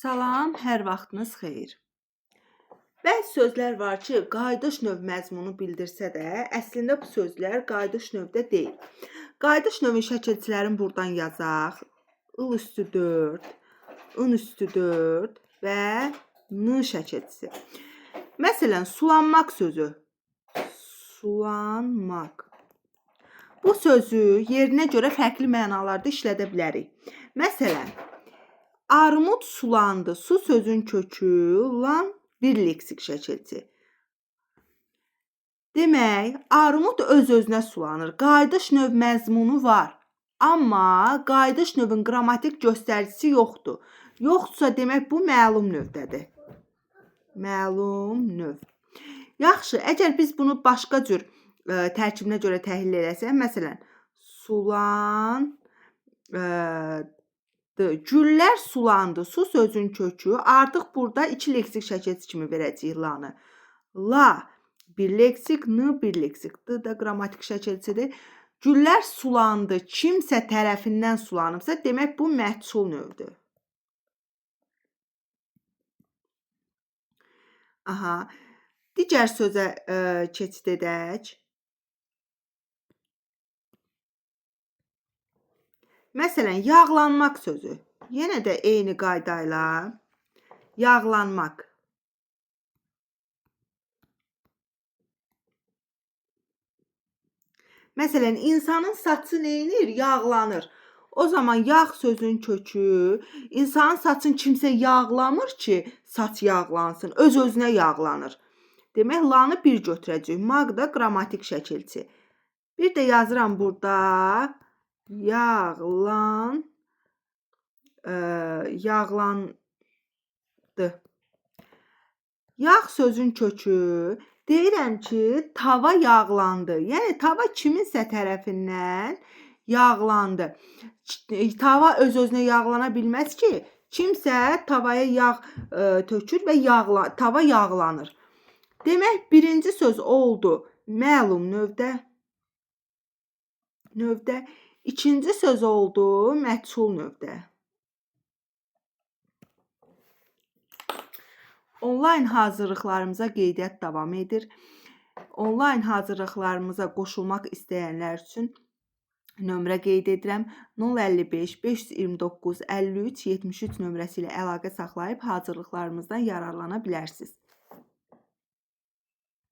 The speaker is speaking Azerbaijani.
Salam, hər vaxtınız xeyir. Bəzi sözlər var ki, qayıdış növ məzmunu bildirsə də, əslində bu sözlər qayıdış növdə deyil. Qayıdış növün şəkilçilərini buradan yazaq. I üstü 4, ın üstü 4 və n şəkilçisi. Məsələn, sulanmaq sözü. Sulanmaq. Bu sözü yerinə görə fərqli mənalarda işlədə bilərik. Məsələn, armud sulandı. Su sözün kökü, lan bir leksik şəkilçi. Demək, armud öz-özünə sulanır. Qayıdış növ məzmunu var. Amma qayıdış növün qrammatik göstəricisi yoxdur. Yoxdursa demək bu məlum növdədir. Məlum növ. Yaxşı, əgər biz bunu başqa cür tərkibinə görə təhlil edəsək, məsələn, güllər sulandı. Su sözün kökü. Artıq burada iki leksik şəkilçisi kimi verəcəyik lanı. La bir leksik, n bir leksik. D da qrammatik şəkilçisidir. Güllər sulandı. Kimsə tərəfindən sulanıbsa, demək bu məhsul növdür. Aha. Digər sözə keçid edək. Məsələn, yağlanmaq sözü. Yenə də eyni qaydayla yağlanmaq. Məsələn, insanın saçı neyinir? Yağlanır. O zaman yağ sözün kökü, insanın saçını kimsə yağlamır ki, saç yağlansın. Öz-özünə yağlanır. Demək, lanı bir götürəcək. Maq da qrammatik şəkilçi. Bir də yazıram burada. Yağlandı. Yağ sözün kökü. Deyirəm ki, tava yağlandı. Yəni, tava kiminsə tərəfindən yağlandı. Tava öz-özünə yağlana bilməz ki, kimsə tavaya yağ tökür və tava yağlanır. Demək, birinci söz oldu məlum növdə. İkinci söz oldu məchul növdə. Onlayn hazırlıqlarımıza qeydiyyat davam edir. Onlayn hazırlıqlarımıza qoşulmaq istəyənlər üçün nömrə qeyd edirəm. 055 529 53 73 nömrəsi ilə əlaqə saxlayıb hazırlıqlarımızdan yararlana bilərsiniz.